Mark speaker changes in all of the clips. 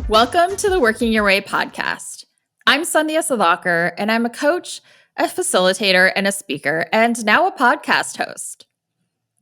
Speaker 1: Welcome to the Working Your Way podcast. I'm Sandhya Sudhakar, and I'm a coach, a facilitator, and a speaker, and now a podcast host.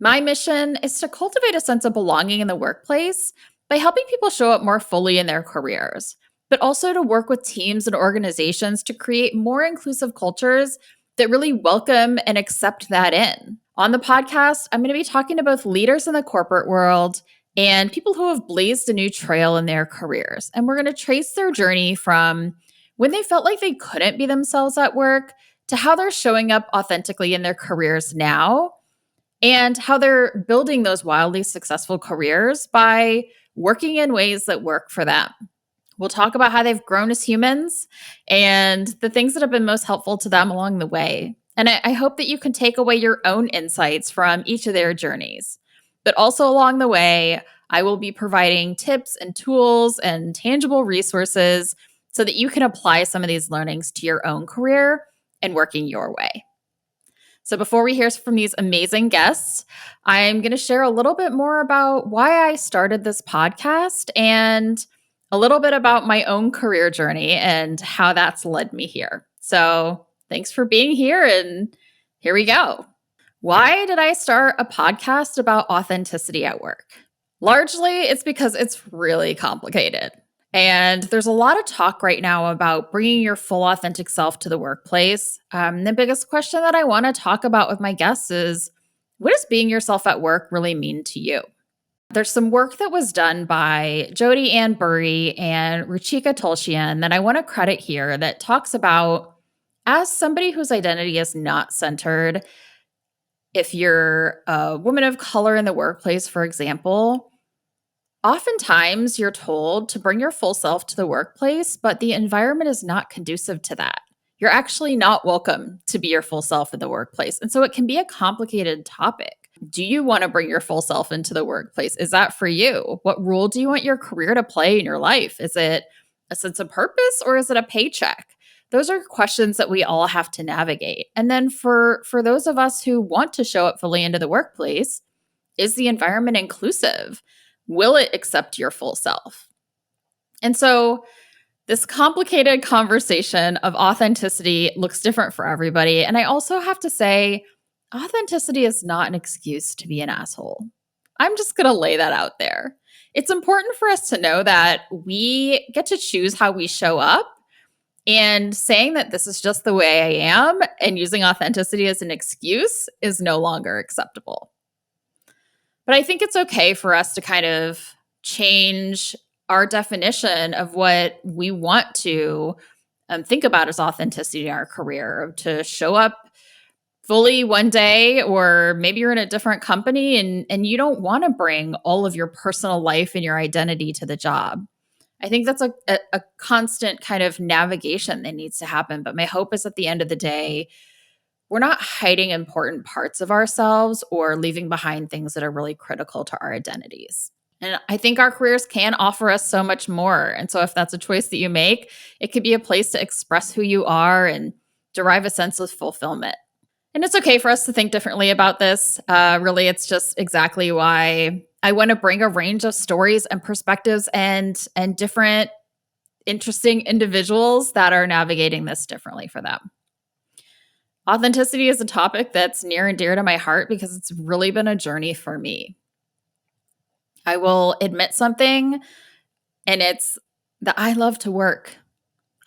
Speaker 1: My mission is to cultivate a sense of belonging in the workplace by helping people show up more fully in their careers, but also to work with teams and organizations to create more inclusive cultures that really welcome and accept that in. On the podcast, I'm going to be talking to both leaders in the corporate world and people who have blazed a new trail in their careers. And we're going to trace their journey from when they felt like they couldn't be themselves at work to how they're showing up authentically in their careers now and how they're building those wildly successful careers by working in ways that work for them. We'll talk about how they've grown as humans and the things that have been most helpful to them along the way. And I hope that you can take away your own insights from each of their journeys. But also along the way, I will be providing tips and tools and tangible resources so that you can apply some of these learnings to your own career and working your way. So before we hear from these amazing guests, I'm going to share a little bit more about why I started this podcast and a little bit about my own career journey and how that's led me here. So thanks for being here, and here we go. Why did I start a podcast about authenticity at work? Largely, it's because it's really complicated. And there's a lot of talk right now about bringing your full authentic self to the workplace. The biggest question that I want to talk about with my guests is, what does being yourself at work really mean to you? There's some work that was done by Jodi Ann Burry and Ruchika Tulshian that I want to credit here that talks about, as somebody whose identity is not centered, if you're a woman of color in the workplace, for example, oftentimes you're told to bring your full self to the workplace, but the environment is not conducive to that. You're actually not welcome to be your full self in the workplace. And so it can be a complicated topic. Do you want to bring your full self into the workplace? Is that for you? What role do you want your career to play in your life? Is it a sense of purpose or is it a paycheck? Those are questions that we all have to navigate. And then for those of us who want to show up fully into the workplace, is the environment inclusive? Will it accept your full self? And so this complicated conversation of authenticity looks different for everybody. And I also have to say, authenticity is not an excuse to be an asshole. I'm just going to lay that out there. It's important for us to know that we get to choose how we show up. And saying that this is just the way I am and using authenticity as an excuse is no longer acceptable. But I think it's okay for us to kind of change our definition of what we want to think about as authenticity in our career, to show up fully one day, or maybe you're in a different company and you don't want to bring all of your personal life and your identity to the job. I think that's a constant kind of navigation that needs to happen. But my hope is at the end of the day, we're not hiding important parts of ourselves or leaving behind things that are really critical to our identities. And I think our careers can offer us so much more. And so if that's a choice that you make, it could be a place to express who you are and derive a sense of fulfillment. And it's okay for us to think differently about this. Really, it's just exactly why I want to bring a range of stories and perspectives and different interesting individuals that are navigating this differently for them. Authenticity is a topic that's near and dear to my heart because it's really been a journey for me. I will admit something, and it's that I love to work.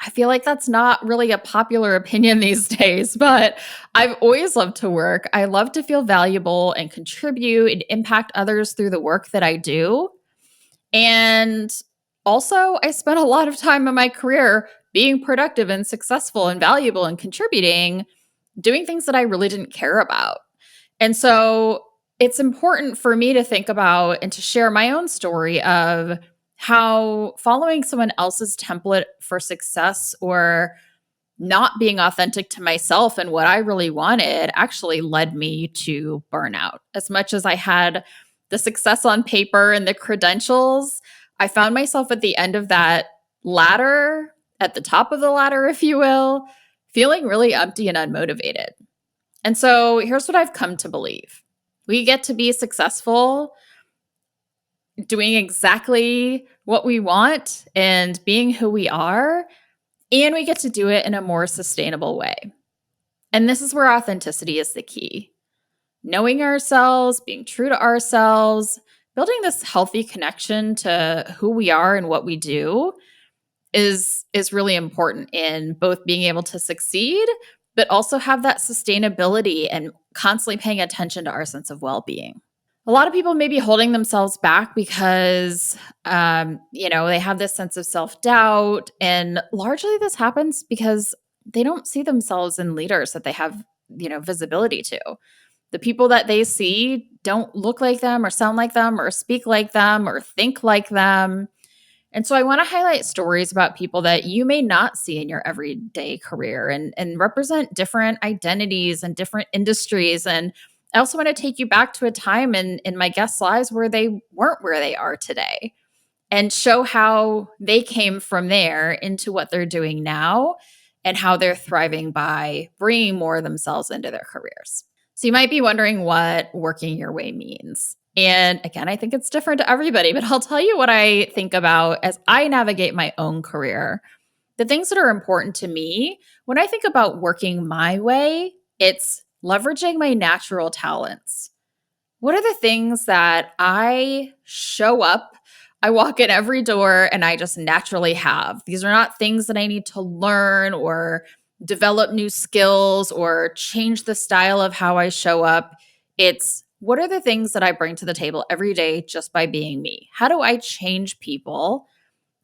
Speaker 1: I feel like that's not really a popular opinion these days, but I've always loved to work. I love to feel valuable and contribute and impact others through the work that I do. And also, I spent a lot of time in my career being productive and successful and valuable and contributing, doing things that I really didn't care about. And so it's important for me to think about and to share my own story of how following someone else's template for success or not being authentic to myself and what I really wanted actually led me to burnout. As much as I had the success on paper and the credentials, I found myself at the end of that ladder, at the top of the ladder, if you will, feeling really empty and unmotivated. And so here's what I've come to believe. We get to be successful doing exactly what we want and being who we are. And we get to do it in a more sustainable way. And this is where authenticity is the key. Knowing ourselves, being true to ourselves, building this healthy connection to who we are and what we do is really important in both being able to succeed, but also have that sustainability and constantly paying attention to our sense of well-being. A lot of people may be holding themselves back because, they have this sense of self-doubt. And largely this happens because they don't see themselves in leaders that they have, visibility to. The people that they see don't look like them or sound like them or speak like them or think like them. And so I want to highlight stories about people that you may not see in your everyday career and represent different identities and different industries. And I also want to take you back to a time in my guests' lives where they weren't where they are today and show how they came from there into what they're doing now and how they're thriving by bringing more of themselves into their careers. So you might be wondering what working your way means. And again, I think it's different to everybody, but I'll tell you what I think about as I navigate my own career. The things that are important to me when I think about working my way, it's leveraging my natural talents. What are the things that I show up? I walk in every door and I just naturally have. These are not things that I need to learn or develop new skills or change the style of how I show up. It's what are the things that I bring to the table every day just by being me? How do I change people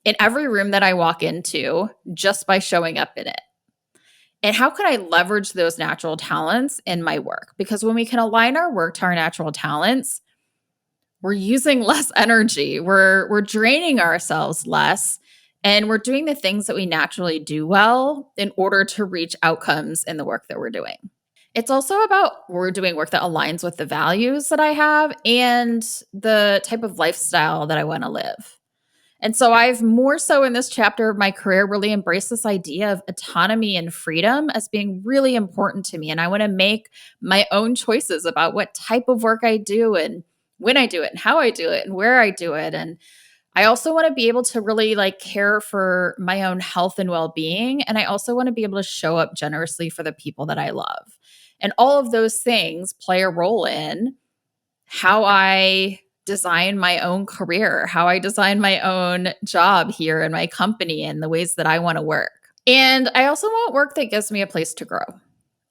Speaker 1: in every room that I walk into just by showing up in it? And how can I leverage those natural talents in my work? Because when we can align our work to our natural talents, we're using less energy. We're draining ourselves less, and we're doing the things that we naturally do well in order to reach outcomes in the work that we're doing. It's also about we're doing work that aligns with the values that I have and the type of lifestyle that I want to live. And so I've more so in this chapter of my career really embraced this idea of autonomy and freedom as being really important to me. And I want to make my own choices about what type of work I do and when I do it and how I do it and where I do it. And I also want to be able to really care for my own health and well-being. And I also want to be able to show up generously for the people that I love. And all of those things play a role in how I design my own career, how I design my own job here in my company and the ways that I want to work. And I also want work that gives me a place to grow.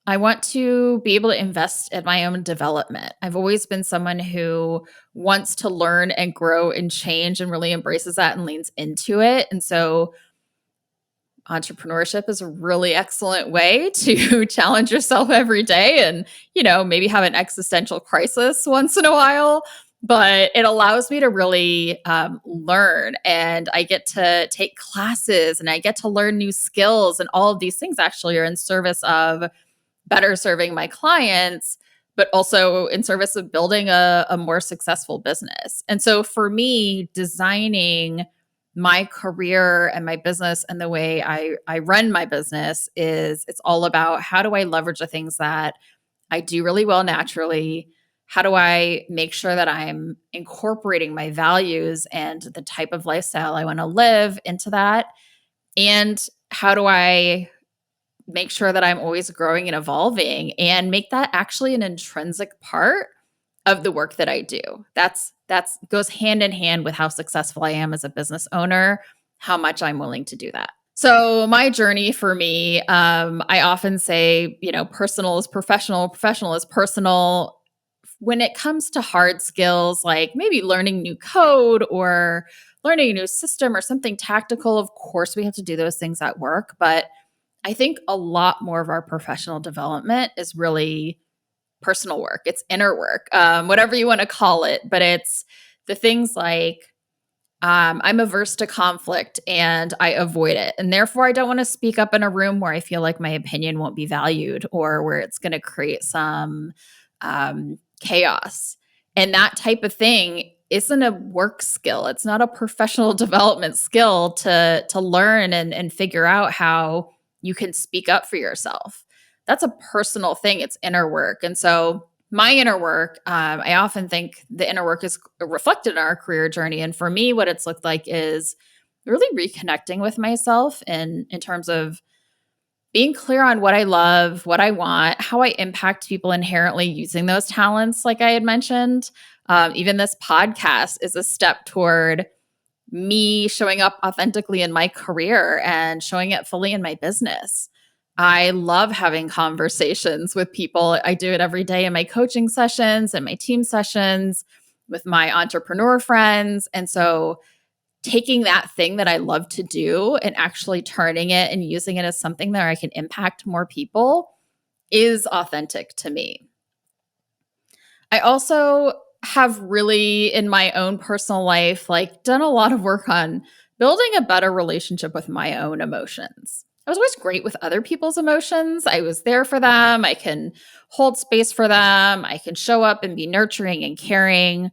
Speaker 1: I want to be able to invest in my own development. I've always been someone who wants to learn and grow and change and really embraces that and leans into it. And so entrepreneurship is a really excellent way to challenge yourself every day and, maybe have an existential crisis once in a while. But it allows me to really learn, and I get to take classes and I get to learn new skills. And all of these things actually are in service of better serving my clients, but also in service of building a more successful business. And so for me, designing my career and my business and the way I run my business it's all about how do I leverage the things that I do really well naturally. How do I make sure that I'm incorporating my values and the type of lifestyle I want to live into that? And how do I make sure that I'm always growing and evolving and make that actually an intrinsic part of the work that I do? That's goes hand in hand with how successful I am as a business owner, how much I'm willing to do that. So my journey for me, I often say, personal is professional, professional is personal. When it comes to hard skills, like maybe learning new code or learning a new system or something tactical, of course, we have to do those things at work. But I think a lot more of our professional development is really personal work. It's inner work, whatever you want to call it. But it's the things like I'm averse to conflict and I avoid it. And therefore, I don't want to speak up in a room where I feel like my opinion won't be valued or where it's going to create some chaos. And that type of thing isn't a work skill. It's not a professional development skill to learn and figure out how you can speak up for yourself. That's a personal thing. It's inner work. And so my inner work, I often think the inner work is reflected in our career journey. And for me, what it's looked like is really reconnecting with myself in terms of being clear on what I love, what I want, how I impact people inherently using those talents, like I had mentioned. Even this podcast is a step toward me showing up authentically in my career and showing it fully in my business. I love having conversations with people. I do it every day in my coaching sessions and my team sessions with my entrepreneur friends. And so taking that thing that I love to do and actually turning it and using it as something that I can impact more people is authentic to me. I also have really in my own personal life like done a lot of work on building a better relationship with my own emotions. I was always great with other people's emotions. I was there for them. I can hold space for them. I can show up and be nurturing and caring.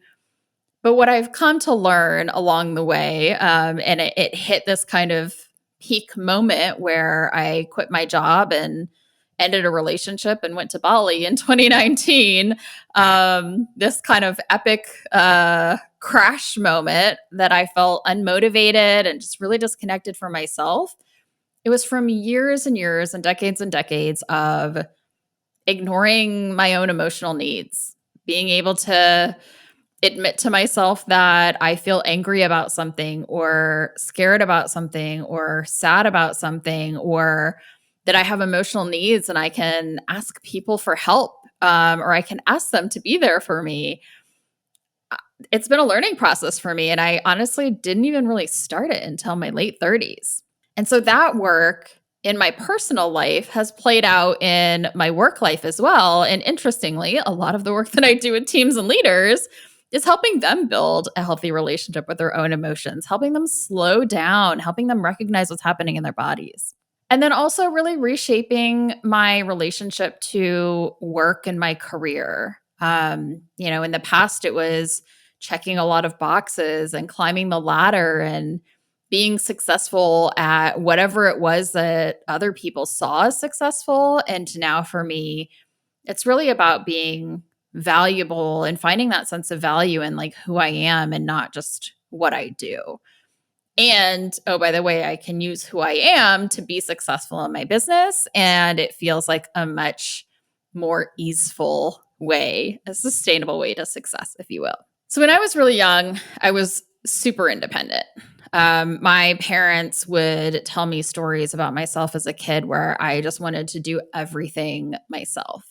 Speaker 1: But what I've come to learn along the way, and it hit this kind of peak moment where I quit my job and ended a relationship and went to Bali in 2019. This kind of epic crash moment that I felt unmotivated and just really disconnected from myself. It was from years and years and decades of ignoring my own emotional needs, being able to admit to myself that I feel angry about something or scared about something or sad about something or that I have emotional needs and I can ask people for help or I can ask them to be there for me. It's been a learning process for me. And I honestly didn't even really start it until my late 30s. And so that work in my personal life has played out in my work life as well. And interestingly, a lot of the work that I do with teams and leaders is helping them build a healthy relationship with their own emotions, helping them slow down, helping them recognize what's happening in their bodies. And then also really reshaping my relationship to work and my career. In the past, it was checking a lot of boxes and climbing the ladder and being successful at whatever it was that other people saw as successful. And now for me, it's really about being valuable and finding that sense of value in like who I am and not just what I do. And oh, by the way, I can use who I am to be successful in my business. And it feels like a much more easeful way, a sustainable way to success, if you will. So when I was really young, I was super independent. My parents would tell me stories about myself as a kid where I just wanted to do everything myself.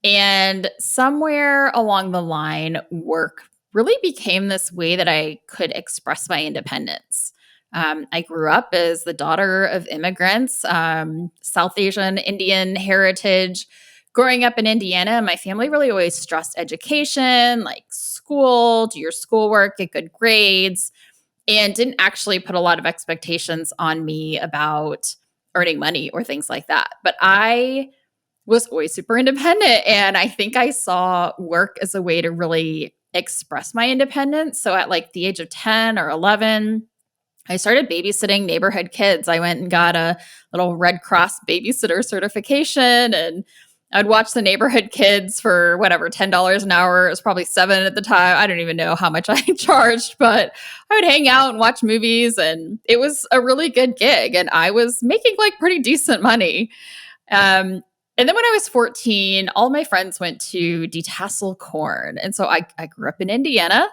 Speaker 1: And somewhere along the line, work really became this way that I could express my independence. I grew up as the daughter of immigrants, South Asian, Indian heritage. Growing up in Indiana, my family really always stressed education, like school, do your schoolwork, get good grades, and didn't actually put a lot of expectations on me about earning money or things like that. But I was always super independent. And I think I saw work as a way to really express my independence. So at like the age of 10 or 11, I started babysitting neighborhood kids. I went and got a little Red Cross babysitter certification and I'd watch the neighborhood kids for whatever, $10 an hour. It was probably $7 at the time. I don't even know how much I charged, but I would hang out and watch movies and it was a really good gig. And I was making like pretty decent money. And then when I was 14, all my friends went to detassel corn. And so I grew up in Indiana.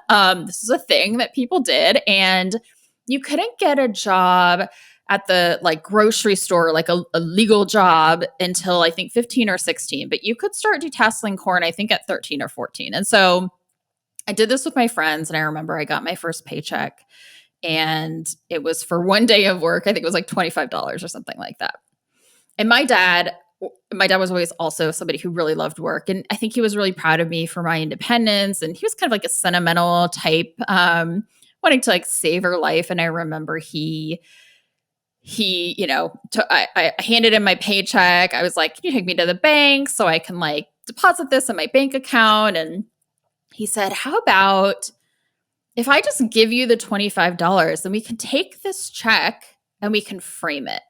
Speaker 1: This is a thing that people did. And you couldn't get a job at the like grocery store, like a legal job until I think 15 or 16. But you could start detasseling corn, I think at 13 or 14. And so I did this with my friends. And I remember I got my first paycheck and it was for one day of work. I think it was like $25 or something like that. And my dad was always also somebody who really loved work. And I think he was really proud of me for my independence. And he was kind of like a sentimental type, wanting to like savor life. And I remember I handed him my paycheck. I was like, can you take me to the bank so I can like deposit this in my bank account? And he said, how about if I just give you the $25, then we can take this check and we can frame it.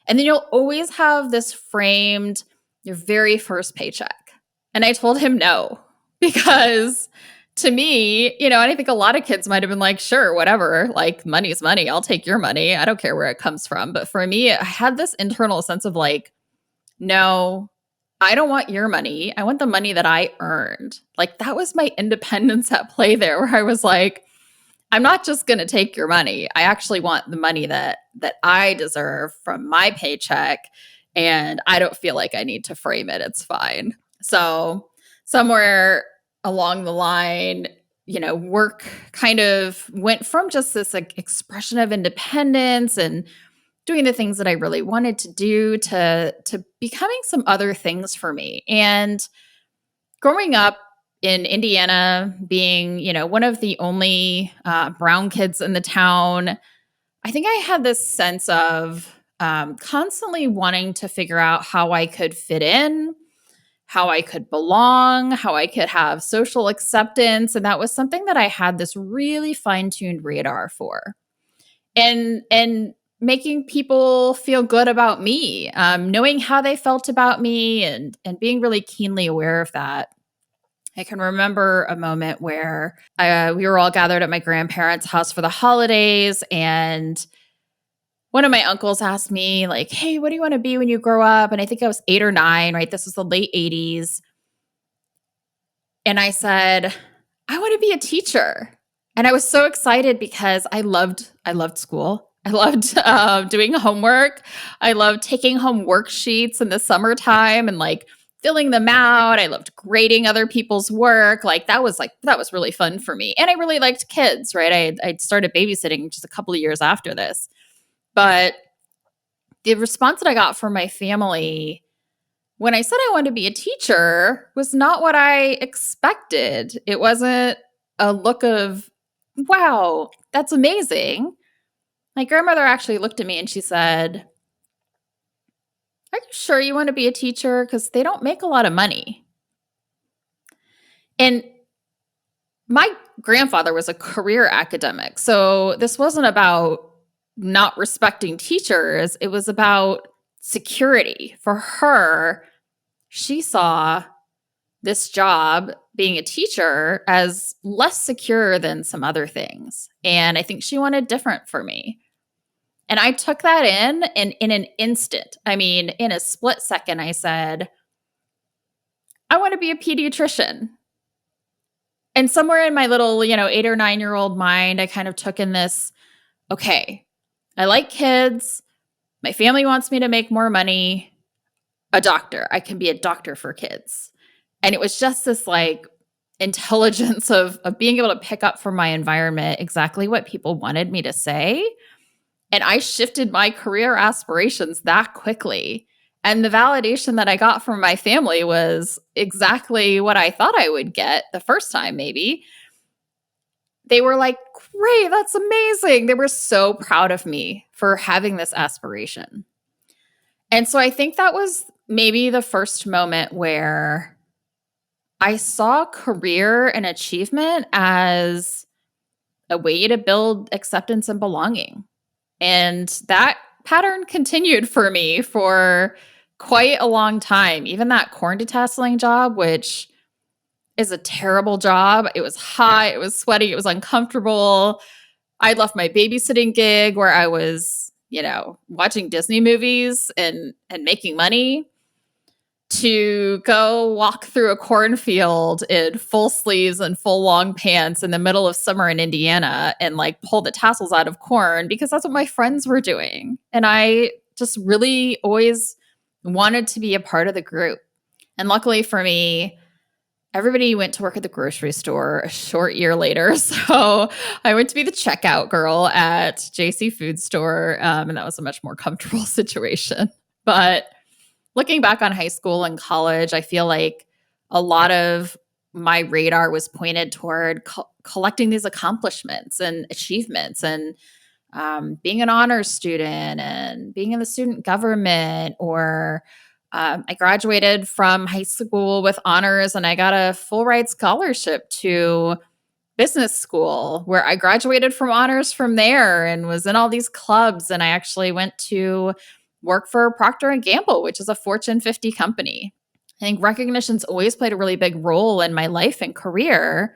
Speaker 1: And then you'll always have this framed, your very first paycheck. And I told him no, because to me, and I think a lot of kids might have been like, sure, whatever, like money's money. I'll take your money. I don't care where it comes from. But for me, I had this internal sense of like, no, I don't want your money. I want the money that I earned. Like that was my independence at play there, where I was like, I'm not just going to take your money. I actually want the money that I deserve from my paycheck, and I don't feel like I need to frame it. It's fine. So somewhere along the line, work kind of went from just this like expression of independence and doing the things that I really wanted to do to becoming some other things for me. And growing up in Indiana, being, one of the only brown kids in the town, I think I had this sense of constantly wanting to figure out how I could fit in, how I could belong, how I could have social acceptance. And that was something that I had this really fine-tuned radar for. And making people feel good about me, knowing how they felt about me, and being really keenly aware of that. I can remember a moment where we were all gathered at my grandparents' house for the holidays, and one of my uncles asked me, like, hey, what do you want to be when you grow up? And I think I was 8 or 9, right? This was the late 80s. And I said, I want to be a teacher. And I was so excited because I loved school. I loved doing homework. I loved taking home worksheets in the summertime and like filling them out. I loved grading other people's work. That was really fun for me. And I really liked kids, right? I started babysitting just a couple of years after this. But the response that I got from my family when I said I wanted to be a teacher was not what I expected. It wasn't a look of, wow, that's amazing. My grandmother actually looked at me and she said, are you sure you want to be a teacher? Because they don't make a lot of money. And my grandfather was a career academic. So this wasn't about not respecting teachers. It was about security. For her, she saw this job, being a teacher, as less secure than some other things. And I think she wanted different for me. And I took that in, and in an instant, in a split second, I said, I want to be a pediatrician. And somewhere in my little, 8 or 9-year-old mind, I kind of took in this, okay, I like kids. My family wants me to make more money. A doctor. I can be a doctor for kids. And it was just this like intelligence of being able to pick up from my environment exactly what people wanted me to say. And I shifted my career aspirations that quickly. And the validation that I got from my family was exactly what I thought I would get the first time, maybe. They were like, great, that's amazing. They were so proud of me for having this aspiration. And so I think that was maybe the first moment where I saw career and achievement as a way to build acceptance and belonging. And that pattern continued for me for quite a long time. Even that corn detasseling job, which is a terrible job. It was hot, it was sweaty, it was uncomfortable. I left my babysitting gig where I was, watching Disney movies and making money to go walk through a cornfield in full sleeves and full long pants in the middle of summer in Indiana and like pull the tassels out of corn because that's what my friends were doing. And I just really always wanted to be a part of the group. And luckily for me, everybody went to work at the grocery store a short year later. So I went to be the checkout girl at JC Food Store. And that was a much more comfortable situation. But looking back on high school and college, I feel like a lot of my radar was pointed toward collecting these accomplishments and achievements and being an honors student and being in the student government, or I graduated from high school with honors and I got a full ride scholarship to business school where I graduated from honors from there and was in all these clubs. And I actually went to work for Procter & Gamble, which is a Fortune 50 company. I think recognition's always played a really big role in my life and career.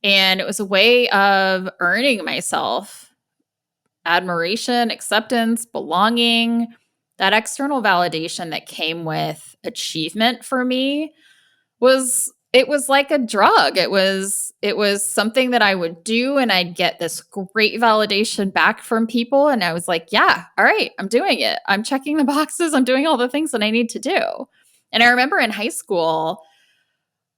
Speaker 1: And it was a way of earning myself admiration, acceptance, belonging, that external validation that came with achievement for me was like a drug. It was something that I would do and I'd get this great validation back from people and I was like, yeah, all right, I'm doing it. I'm checking the boxes. I'm doing all the things that I need to do. And I remember in high school,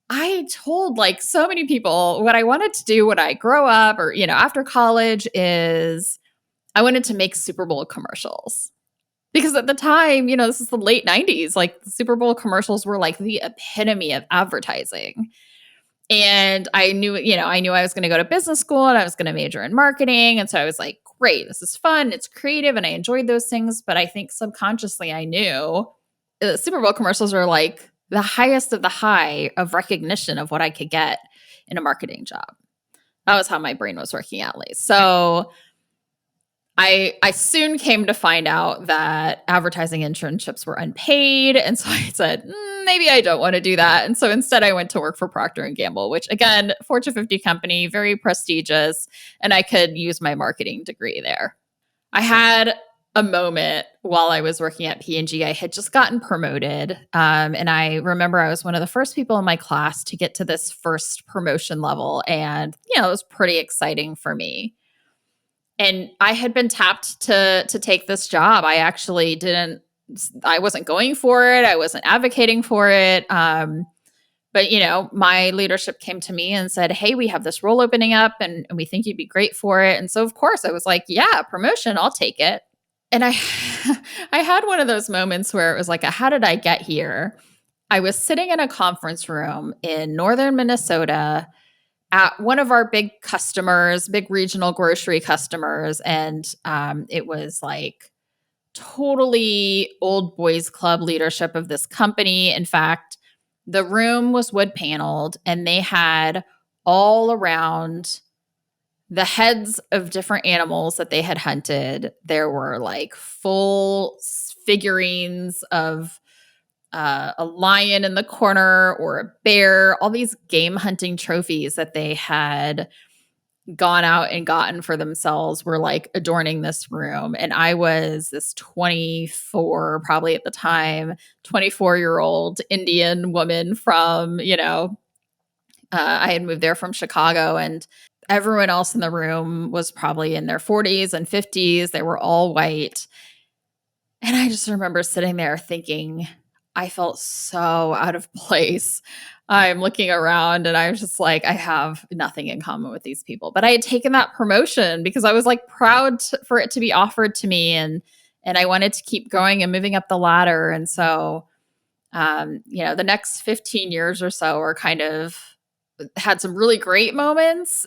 Speaker 1: I told like so many people what I wanted to do when I grow up or, after college is I wanted to make Super Bowl commercials. Because at the time, this is the late 90s, like the Super Bowl commercials were like the epitome of advertising. And I knew I was going to go to business school and I was going to major in marketing. And so I was like, great, this is fun. It's creative and I enjoyed those things. But I think subconsciously I knew Super Bowl commercials are like the highest of the high of recognition of what I could get in a marketing job. That was how my brain was working at least. So I soon came to find out that advertising internships were unpaid. And so I said, maybe I don't want to do that. And so instead I went to work for Procter & Gamble, which again, Fortune 50 company, very prestigious. And I could use my marketing degree there. I had a moment while I was working at P&G. I had just gotten promoted. And I remember I was one of the first people in my class to get to this first promotion level. And, it was pretty exciting for me. And I had been tapped to take this job. I wasn't going for it. I wasn't advocating for it. But my leadership came to me and said, hey, we have this role opening up and we think you'd be great for it. And so of course I was like, yeah, promotion, I'll take it. And I I had one of those moments where it was like, how did I get here? I was sitting in a conference room in northern Minnesota at one of our big customers, big regional grocery customers. And it was like totally old boys club leadership of this company. In fact, the room was wood paneled and they had all around the heads of different animals that they had hunted. There were like full figurines of a lion in the corner or a bear, all these game hunting trophies that they had gone out and gotten for themselves were like adorning this room. And I was this 24, probably at the time, 24-year-old Indian woman from, I had moved there from Chicago and everyone else in the room was probably in their 40s and 50s. They were all white. And I just remember sitting there thinking, I felt so out of place. I'm looking around and I was just like, I have nothing in common with these people. But I had taken that promotion because I was like proud for it to be offered to me and I wanted to keep going and moving up the ladder. And so, the next 15 years or so are kind of had some really great moments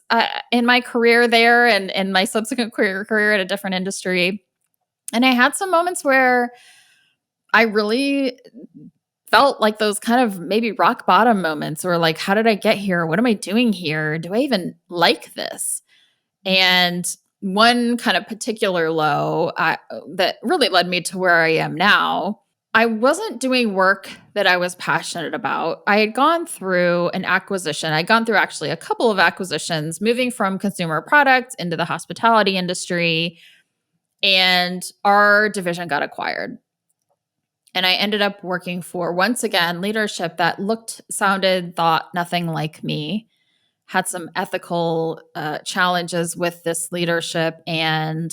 Speaker 1: in my career there and my subsequent career at a different industry. And I had some moments where I really felt like those kind of maybe rock bottom moments or like, how did I get here? What am I doing here? Do I even like this? And one kind of particular low that really led me to where I am now, I wasn't doing work that I was passionate about. I had gone through an acquisition. I'd gone through actually a couple of acquisitions, moving from consumer products into the hospitality industry, and our division got acquired. And I ended up working for, once again, leadership that looked, sounded, thought nothing like me, had some ethical challenges with this leadership. And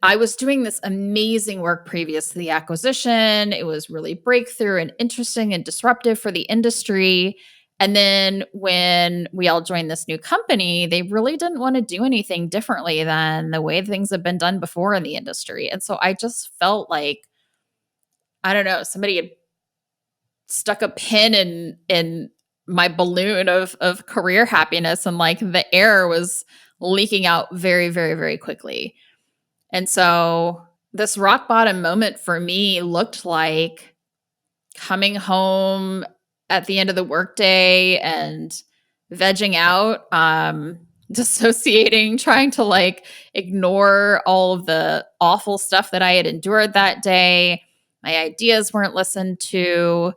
Speaker 1: I was doing this amazing work previous to the acquisition. It was really breakthrough and interesting and disruptive for the industry. And then when we all joined this new company, they really didn't want to do anything differently than the way things have been done before in the industry. And so I just felt like, I don't know, somebody had stuck a pin in my balloon of career happiness and like the air was leaking out very, very, very quickly. And so this rock bottom moment for me looked like coming home at the end of the workday and vegging out, dissociating, trying to like ignore all of the awful stuff that I had endured that day. My ideas weren't listened to.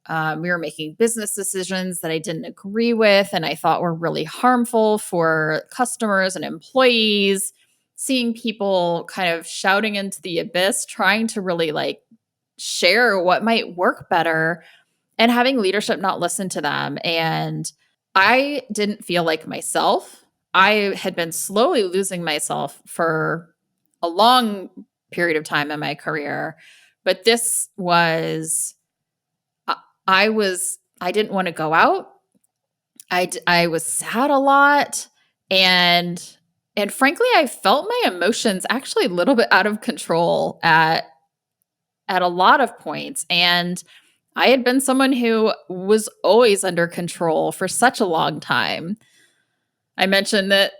Speaker 1: We were making business decisions that I didn't agree with and I thought were really harmful for customers and employees. Seeing people kind of shouting into the abyss, trying to really like share what might work better and having leadership not listen to them. And I didn't feel like myself. I had been slowly losing myself for a long period of time in my career. But this was, I didn't want to go out. I was sad a lot. And, and frankly, I felt my emotions actually a little bit out of control at a lot of points. And I had been someone who was always under control for such a long time. I mentioned that,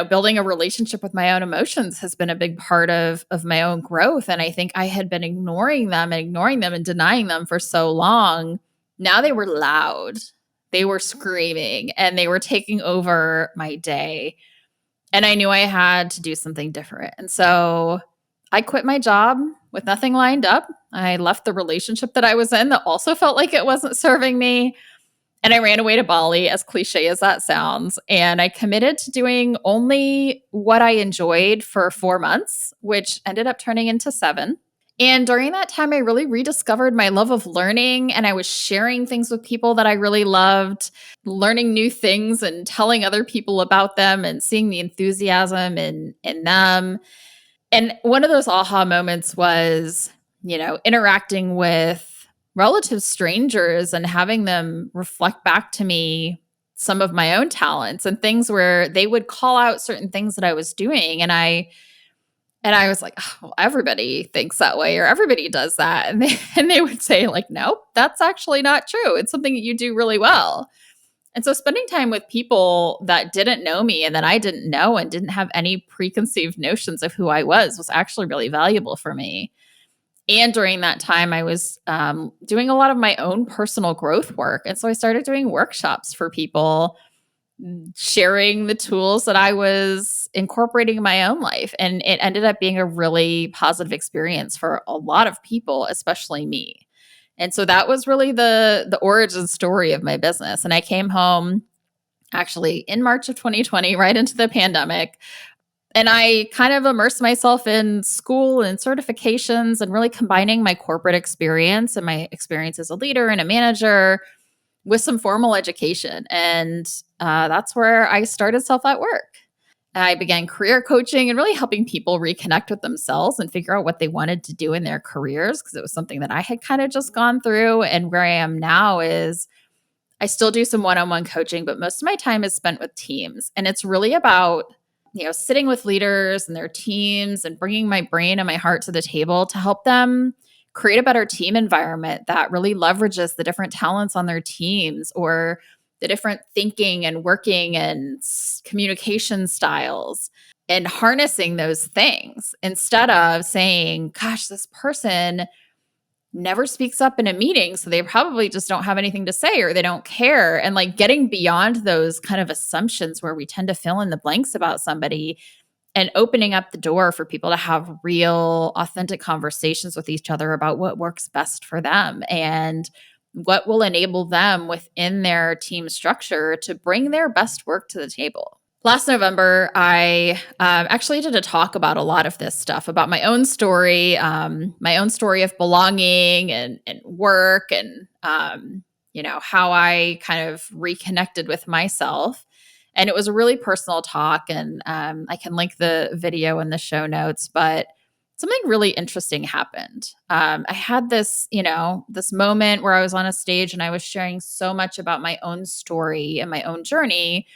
Speaker 1: building a relationship with my own emotions has been a big part of my own growth. And I think I had been ignoring them and denying them for so long. Now they were loud. They were screaming and they were taking over my day. And I knew I had to do something different. And so I quit my job with nothing lined up. I left the relationship that I was in that also felt like it wasn't serving me. And I ran away to Bali, as cliche as that sounds. And I committed to doing only what I enjoyed for 4 months, which ended up turning into 7. And during that time, I really rediscovered my love of learning. And I was sharing things with people that I really loved, learning new things and telling other people about them and seeing the enthusiasm in them. And one of those aha moments was, interacting with relative strangers and having them reflect back to me some of my own talents and things where they would call out certain things that I was doing. And I was like, oh, well, everybody thinks that way or everybody does that. And they would say like, nope, that's actually not true. It's something that you do really well. And so spending time with people that didn't know me and that I didn't know and didn't have any preconceived notions of who I was actually really valuable for me. And during that time, I was doing a lot of my own personal growth work. And so I started doing workshops for people, sharing the tools that I was incorporating in my own life. And it ended up being a really positive experience for a lot of people, especially me. And so that was really the origin story of my business. And I came home actually in March of 2020, right into the pandemic. And I kind of immersed myself in school and certifications and really combining my corporate experience and my experience as a leader and a manager with some formal education. And that's where I started Self at Work. I began career coaching and really helping people reconnect with themselves and figure out what they wanted to do in their careers, because it was something that I had kind of just gone through. And where I am now is I still do some one-on-one coaching, but most of my time is spent with teams. And it's really about sitting with leaders and their teams and bringing my brain and my heart to the table to help them create a better team environment that really leverages the different talents on their teams or the different thinking and working and communication styles and harnessing those things instead of saying, gosh, this person never speaks up in a meeting, so they probably just don't have anything to say or they don't care. And like getting beyond those kind of assumptions where we tend to fill in the blanks about somebody and opening up the door for people to have real, authentic conversations with each other about what works best for them and what will enable them within their team structure to bring their best work to the table. Last November, I actually did a talk about a lot of this stuff, about my own story of belonging and work and, how I kind of reconnected with myself. And it was a really personal talk, and I can link the video in the show notes, but something really interesting happened. I had this moment where I was on a stage and I was sharing so much about my own story and my own journey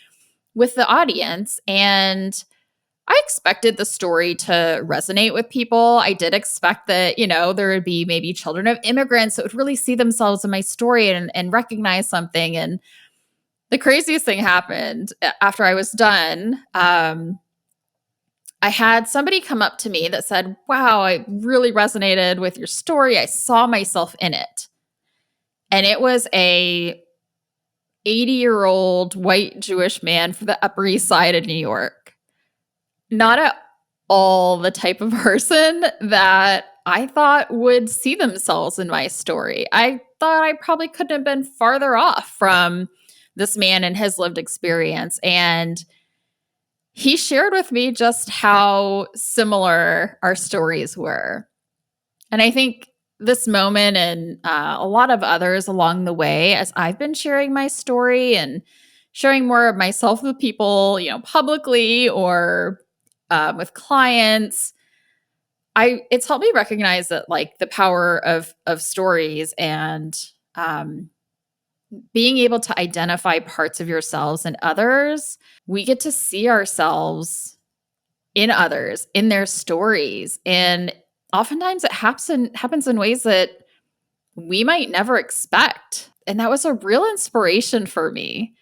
Speaker 1: with the audience. And I expected the story to resonate with people. I did expect that, there would be maybe children of immigrants that would really see themselves in my story and recognize something. And the craziest thing happened after I was done. I had somebody come up to me that said, wow, I really resonated with your story. I saw myself in it. And it was a 80-year-old white Jewish man from the Upper East Side of New York. Not at all the type of person that I thought would see themselves in my story. I thought I probably couldn't have been farther off from this man and his lived experience. And he shared with me just how similar our stories were. And I think this moment and a lot of others along the way, as I've been sharing my story and sharing more of myself with people, publicly or with clients, it's helped me recognize that like the power of stories and being able to identify parts of yourselves and others. We get to see ourselves in others, in their stories. And oftentimes it happens in ways that we might never expect. And that was a real inspiration for me.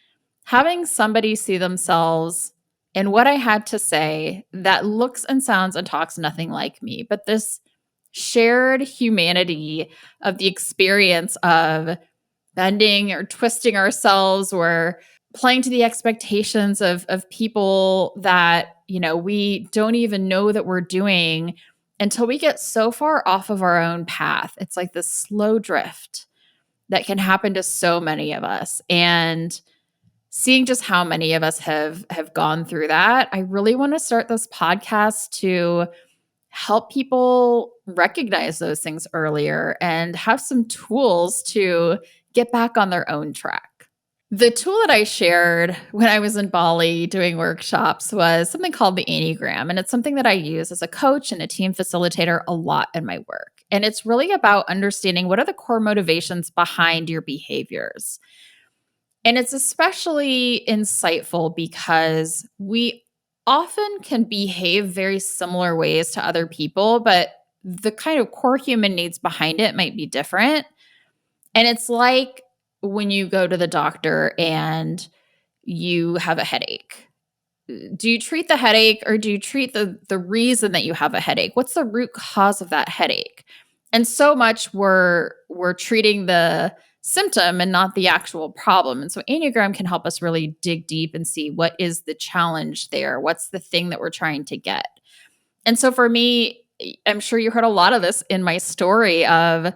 Speaker 1: Having somebody see themselves in what I had to say that looks and sounds and talks nothing like me, but this shared humanity of the experience of bending or twisting ourselves or playing to the expectations of people that, we don't even know that we're doing until we get so far off of our own path. It's like this slow drift that can happen to so many of us. And seeing just how many of us have gone through that, I really want to start this podcast to help people recognize those things earlier and have some tools to get back on their own track. The tool that I shared when I was in Bali doing workshops was something called the Enneagram. And it's something that I use as a coach and a team facilitator a lot in my work. And it's really about understanding what are the core motivations behind your behaviors. And it's especially insightful because we often can behave very similar ways to other people, but the kind of core human needs behind it might be different. And it's like when you go to the doctor and you have a headache. Do you treat the headache or do you treat the reason that you have a headache? What's the root cause of that headache? And so much we're treating the symptom and not the actual problem. And so Enneagram can help us really dig deep and see what is the challenge there? What's the thing that we're trying to get? And so for me, I'm sure you heard a lot of this in my story of,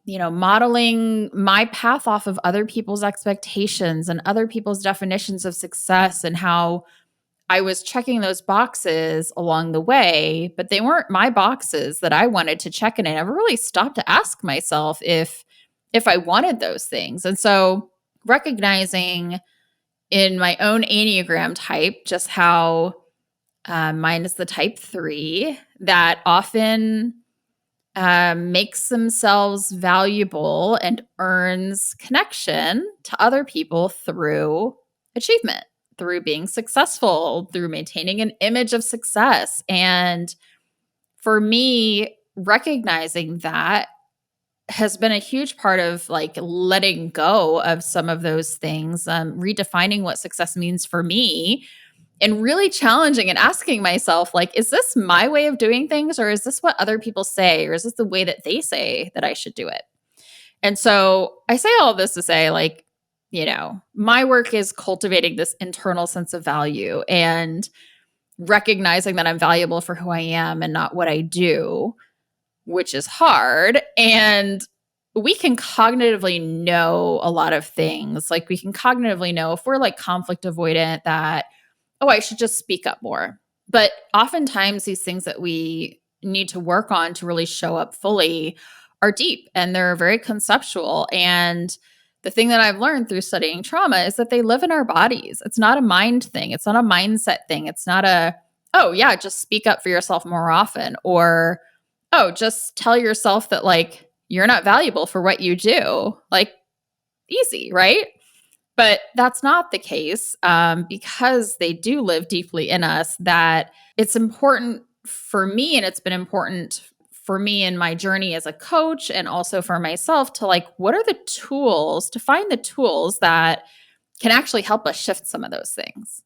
Speaker 1: modeling my path off of other people's expectations and other people's definitions of success and how I was checking those boxes along the way, but they weren't my boxes that I wanted to check. And I never really stopped to ask myself if I wanted those things. And so recognizing in my own Enneagram type, just how mine is the type 3 that often makes themselves valuable and earns connection to other people through achievement, through being successful, through maintaining an image of success. And for me, recognizing that has been a huge part of like letting go of some of those things, redefining what success means for me, and really challenging and asking myself, like, is this my way of doing things, or is this what other people say, or is this the way that they say that I should do it? And so I say all of this to say, like, my work is cultivating this internal sense of value and recognizing that I'm valuable for who I am and not what I do, which is hard. And we can cognitively know a lot of things. Like we can cognitively know if we're like conflict avoidant that, oh, I should just speak up more. But oftentimes these things that we need to work on to really show up fully are deep and they're very conceptual. And the thing that I've learned through studying trauma is that they live in our bodies. It's not a mind thing. It's not a mindset thing. It's not oh yeah, just speak up for yourself more often, or, oh, just tell yourself that like, you're not valuable for what you do. Like easy, right? But that's not the case because they do live deeply in us, that it's important for me, and it's been important for me in my journey as a coach and also for myself to like, what are the tools, to find the tools that can actually help us shift some of those things?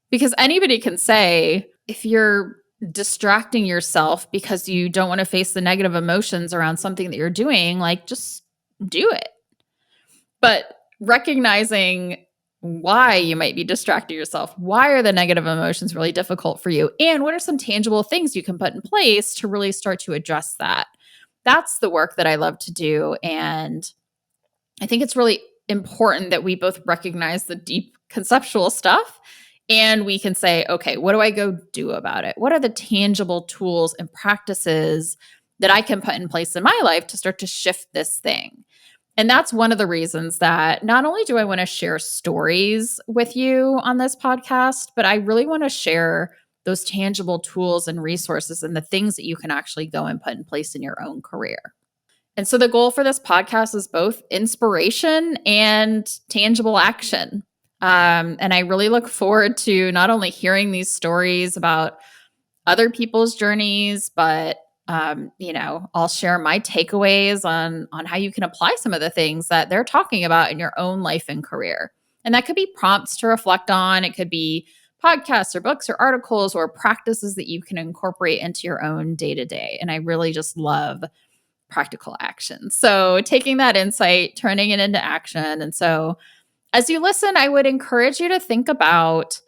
Speaker 1: Because anybody can say, if you're distracting yourself because you don't want to face the negative emotions around something that you're doing, like just do it. But recognizing why you might be distracting yourself, why are the negative emotions really difficult for you, and what are some tangible things you can put in place to really start to address that. That's the work that I love to do. And I think it's really important that we both recognize the deep conceptual stuff and we can say, okay, what do I go do about it? What are the tangible tools and practices that I can put in place in my life to start to shift this thing? And that's one of the reasons that not only do I want to share stories with you on this podcast, but I really want to share those tangible tools and resources and the things that you can actually go and put in place in your own career. And so the goal for this podcast is both inspiration and tangible action. And I really look forward to not only hearing these stories about other people's journeys, but I'll share my takeaways on how you can apply some of the things that they're talking about in your own life and career. And that could be prompts to reflect on. It could be podcasts or books or articles or practices that you can incorporate into your own day to day. And I really just love practical action. So taking that insight, turning it into action. And so as you listen, I would encourage you to think about,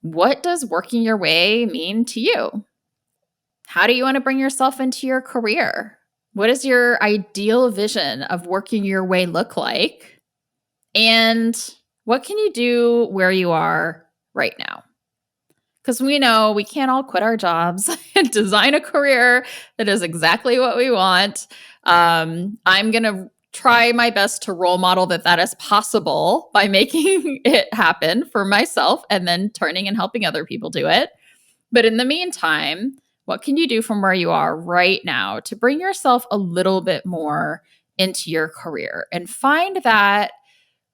Speaker 1: what does working your way mean to you? How do you want to bring yourself into your career? What does your ideal vision of working your way look like? And what can you do where you are right now? Because we know we can't all quit our jobs and design a career that is exactly what we want. I'm going to try my best to role model that is possible by making it happen for myself and then turning and helping other people do it. But in the meantime, what can you do from where you are right now to bring yourself a little bit more into your career and find that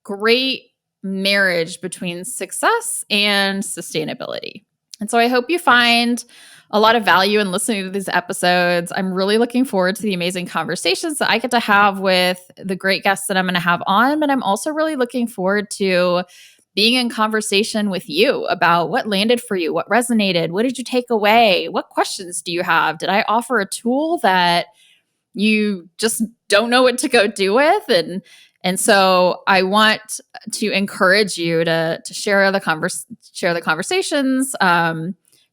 Speaker 1: great marriage between success and sustainability? And so I hope you find a lot of value in listening to these episodes. I'm really looking forward to the amazing conversations that I get to have with the great guests that I'm going to have on. But I'm also really looking forward to being in conversation with you about what landed for you, what resonated, what did you take away, what questions do you have? Did I offer a tool that you just don't know what to go do with? And so I want to encourage you to share the conversations,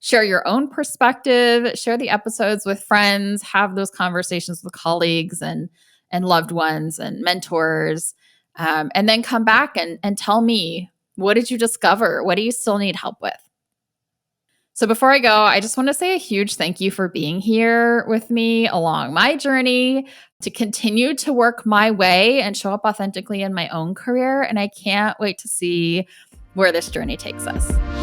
Speaker 1: share your own perspective, share the episodes with friends, have those conversations with colleagues and loved ones and mentors, and then come back and tell me, what did you discover? What do you still need help with? So before I go, I just want to say a huge thank you for being here with me along my journey to continue to work my way and show up authentically in my own career. And I can't wait to see where this journey takes us.